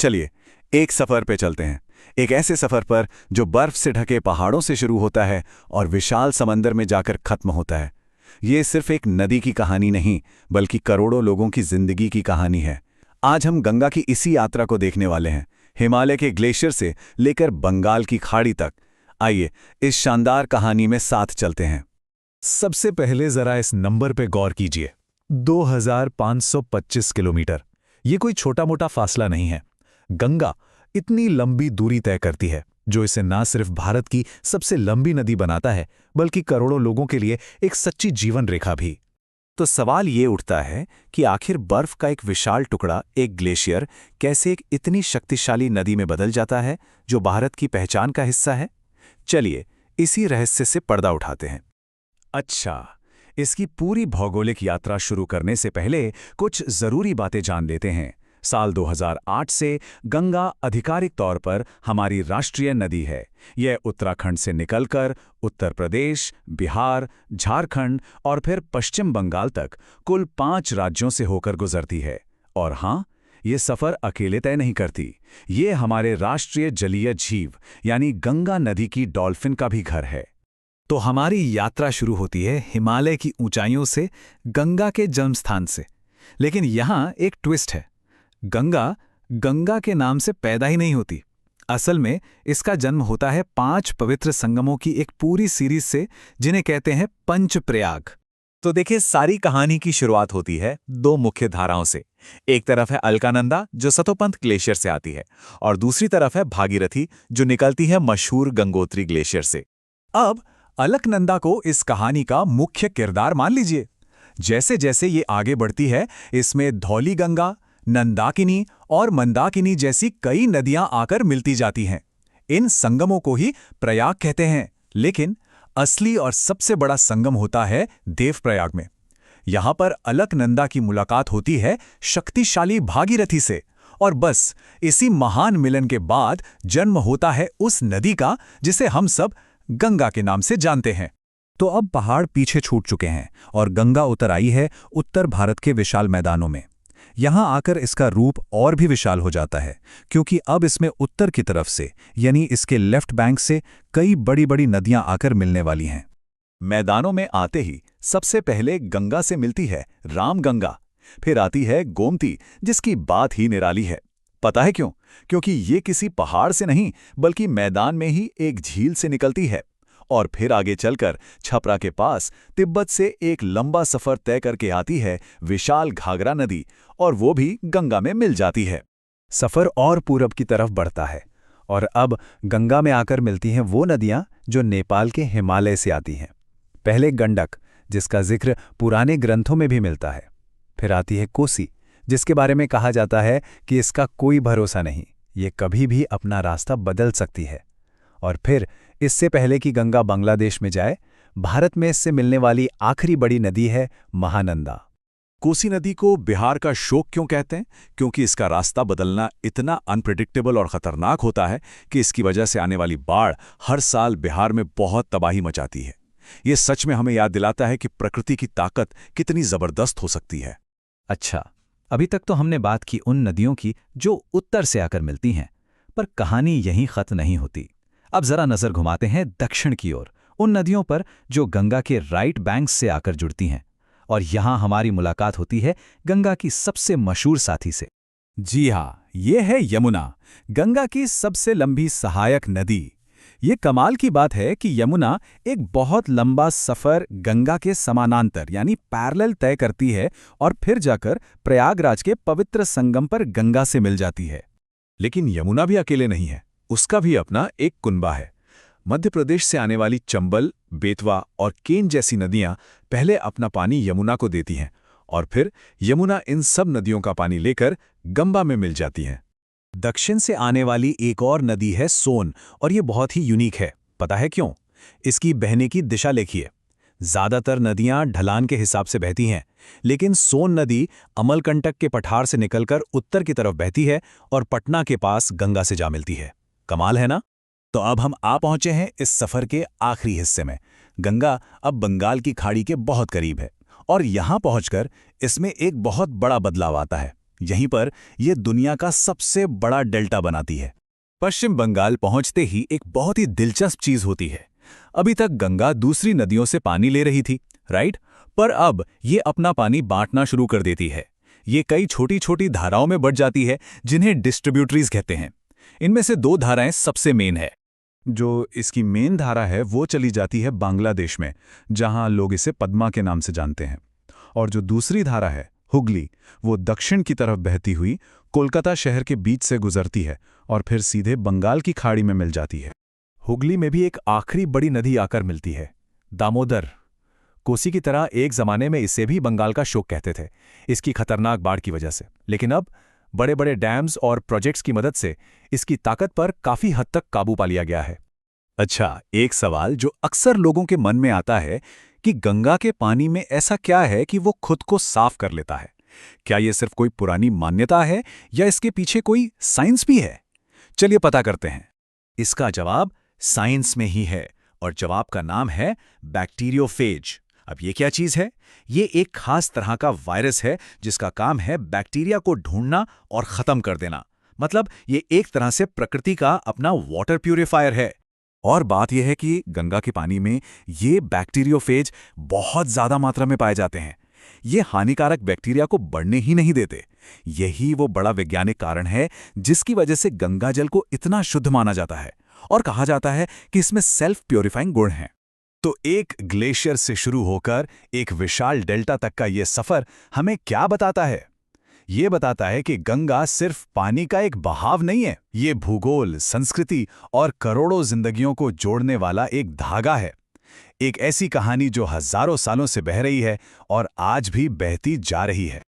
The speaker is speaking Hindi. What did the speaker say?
चलिए एक सफर पे चलते हैं। एक ऐसे सफर पर जो बर्फ से ढके पहाड़ों से शुरू होता है और विशाल समंदर में जाकर खत्म होता है। ये सिर्फ एक नदी की कहानी नहीं, बल्कि करोड़ों लोगों की जिंदगी की कहानी है। आज हम गंगा की इसी यात्रा को देखने वाले हैं, हिमालय के ग्लेशियर से लेकर बंगाल की खाड़ी तक। आइए इस शानदार कहानी में साथ चलते हैं। सबसे पहले जरा इस नंबर पे गौर कीजिए, 2525 किलोमीटर। ये कोई छोटा मोटा फासला नहीं है। गंगा इतनी लंबी दूरी तय करती है, जो इसे ना सिर्फ भारत की सबसे लंबी नदी बनाता है, बल्कि करोड़ों लोगों के लिए एक सच्ची जीवन रेखा भी। तो सवाल ये उठता है कि आखिर बर्फ का एक विशाल टुकड़ा, एक ग्लेशियर, कैसे एक इतनी शक्तिशाली नदी में बदल जाता है, जो भारत की पहचान का हिस्सा है। चलिए इसी रहस्य से पर्दा उठाते हैं। अच्छा, इसकी पूरी भौगोलिक यात्रा शुरू करने से पहले कुछ जरूरी बातें जान लेते हैं। साल 2008 से गंगा आधिकारिक तौर पर हमारी राष्ट्रीय नदी है। यह उत्तराखंड से निकलकर उत्तर प्रदेश, बिहार, झारखंड और फिर पश्चिम बंगाल तक कुल 5 राज्यों से होकर गुजरती है। और हाँ, ये सफ़र अकेले तय नहीं करती। ये हमारे राष्ट्रीय जलीय जीव यानी गंगा नदी की डॉल्फिन का भी घर है। तो हमारी यात्रा शुरू होती है हिमालय की ऊंचाइयों से, गंगा के जन्मस्थान से। लेकिन यहाँ एक ट्विस्ट है। गंगा के नाम से पैदा ही नहीं होती। असल में इसका जन्म होता है 5 पवित्र संगमों की एक पूरी सीरीज से, जिन्हें कहते हैं पंचप्रयाग। तो देखिए, सारी कहानी की शुरुआत होती है 2 मुख्य धाराओं से। एक तरफ है अलकानंदा, जो सतोपंथ ग्लेशियर से आती है, और दूसरी तरफ है भागीरथी, जो निकलती है मशहूर गंगोत्री ग्लेशियर से। अब अलकनंदा को इस कहानी का मुख्य किरदार मान लीजिए। जैसे जैसे ये आगे बढ़ती है, इसमें धौली गंगा, नंदाकिनी और मंदाकिनी जैसी कई नदियां आकर मिलती जाती हैं। इन संगमों को ही प्रयाग कहते हैं। लेकिन असली और सबसे बड़ा संगम होता है देवप्रयाग में। यहां पर अलकनंदा की मुलाकात होती है शक्तिशाली भागीरथी से, और बस इसी महान मिलन के बाद जन्म होता है उस नदी का जिसे हम सब गंगा के नाम से जानते हैं। तो अब पहाड़ पीछे छूट चुके हैं और गंगा उतर आई है उत्तर भारत के विशाल मैदानों में। यहां आकर इसका रूप और भी विशाल हो जाता है, क्योंकि अब इसमें उत्तर की तरफ से, यानी इसके लेफ्ट बैंक से, कई बड़ी बड़ी नदियां आकर मिलने वाली हैं। मैदानों में आते ही सबसे पहले गंगा से मिलती है रामगंगा। फिर आती है गोमती, जिसकी बात ही निराली है। पता है क्यों? क्योंकि ये किसी पहाड़ से नहीं, बल्कि मैदान में ही एक झील से निकलती है। और फिर आगे चलकर छपरा के पास तिब्बत से एक लंबा सफर तय करके आती है विशाल घाघरा नदी, और वो भी गंगा में मिल जाती है। सफर और पूरब की तरफ बढ़ता है, और अब गंगा में आकर मिलती हैं वो नदियां जो नेपाल के हिमालय से आती हैं। पहले गंडक, जिसका जिक्र पुराने ग्रंथों में भी मिलता है। फिर आती है कोसी, जिसके बारे में कहा जाता है कि इसका कोई भरोसा नहीं, ये कभी भी अपना रास्ता बदल सकती है। और फिर इससे पहले कि गंगा बांग्लादेश में जाए, भारत में इससे मिलने वाली आखिरी बड़ी नदी है महानंदा। कोसी नदी को बिहार का शोक क्यों कहते हैं? क्योंकि इसका रास्ता बदलना इतना अनप्रेडिक्टेबल और खतरनाक होता है कि इसकी वजह से आने वाली बाढ़ हर साल बिहार में बहुत तबाही मचाती है। ये सच में हमें याद दिलाता है कि प्रकृति की ताकत कितनी जबरदस्त हो सकती है। अच्छा, अभी तक तो हमने बात की उन नदियों की जो उत्तर से आकर मिलती हैं, पर कहानी यहीं खत्म नहीं होती। अब जरा नजर घुमाते हैं दक्षिण की ओर, उन नदियों पर जो गंगा के राइट बैंक्स से आकर जुड़ती हैं। और यहां हमारी मुलाकात होती है गंगा की सबसे मशहूर साथी से। जी हाँ, ये है यमुना, गंगा की सबसे लंबी सहायक नदी। ये कमाल की बात है कि यमुना एक बहुत लंबा सफर गंगा के समानांतर यानी पैरेलल तय करती है, और फिर जाकर प्रयागराज के पवित्र संगम पर गंगा से मिल जाती है। लेकिन यमुना भी अकेले नहीं है, उसका भी अपना एक कुनबा है। मध्य प्रदेश से आने वाली चंबल, बेतवा और केन जैसी नदियां पहले अपना पानी यमुना को देती हैं, और फिर यमुना इन सब नदियों का पानी लेकर गंगा में मिल जाती हैं। दक्षिण से आने वाली एक और नदी है सोन, और ये बहुत ही यूनिक है। पता है क्यों? इसकी बहने की दिशा देखिए। ज्यादातर नदियां ढलान के हिसाब से बहती हैं, लेकिन सोन नदी अमलकंटक के पठार से निकलकर उत्तर की तरफ बहती है और पटना के पास गंगा से जा मिलती है। कमाल है ना? तो अब हम आ पहुंचे हैं इस सफर के आखिरी हिस्से में। गंगा अब बंगाल की खाड़ी के बहुत करीब है, और यहां पहुंचकर इसमें एक बहुत बड़ा बदलाव आता है। यहीं पर यह दुनिया का सबसे बड़ा डेल्टा बनाती है। पश्चिम बंगाल पहुंचते ही एक बहुत ही दिलचस्प चीज होती है। अभी तक गंगा दूसरी नदियों से पानी ले रही थी, राइट? पर अब ये अपना पानी बांटना शुरू कर देती है। ये कई छोटी छोटी धाराओं में बढ़ जाती है, जिन्हें डिस्ट्रीब्यूटरीज कहते हैं। इनमें से 2 धाराएं सबसे मेन है। जो इसकी मेन धारा है वो चली जाती है बांग्लादेश में, जहां लोग इसे पद्मा के नाम से जानते हैं। और जो दूसरी धारा है हुगली, वो दक्षिण की तरफ बहती हुई कोलकाता शहर के बीच से गुजरती है और फिर सीधे बंगाल की खाड़ी में मिल जाती है। हुगली में भी एक आखिरी बड़ी नदी आकर मिलती है, दामोदर। कोसी की तरह एक जमाने में इसे भी बंगाल का शोक कहते थे, इसकी खतरनाक बाढ़ की वजह से। लेकिन अब बड़े बड़े डैम्स और प्रोजेक्ट्स की मदद से इसकी ताकत पर काफी हद तक काबू पा लिया गया है। अच्छा, एक सवाल जो अक्सर लोगों के मन में आता है कि गंगा के पानी में ऐसा क्या है कि वो खुद को साफ कर लेता है? क्या ये सिर्फ कोई पुरानी मान्यता है या इसके पीछे कोई साइंस भी है? चलिए पता करते हैं। इसका जवाब साइंस में ही है, और जवाब का नाम है बैक्टीरियोफेज। अब ये क्या चीज है? ये एक खास तरह का वायरस है जिसका काम है बैक्टीरिया को ढूंढना और खत्म कर देना। मतलब ये एक तरह से प्रकृति का अपना वाटर प्यूरिफायर है। और बात यह है कि गंगा के पानी में ये बैक्टीरियोफेज बहुत ज्यादा मात्रा में पाए जाते हैं। ये हानिकारक बैक्टीरिया को बढ़ने ही नहीं देते। यही वो बड़ा वैज्ञानिक कारण है जिसकी वजह से गंगा जल को इतना शुद्ध माना जाता है और कहा जाता है कि इसमें सेल्फ प्योरीफाइंग गुण हैं। तो एक ग्लेशियर से शुरू होकर एक विशाल डेल्टा तक का ये सफर हमें क्या बताता है? ये बताता है कि गंगा सिर्फ पानी का एक बहाव नहीं है, ये भूगोल, संस्कृति और करोड़ों जिंदगियों को जोड़ने वाला एक धागा है। एक ऐसी कहानी जो हजारों सालों से बह रही है और आज भी बहती जा रही है।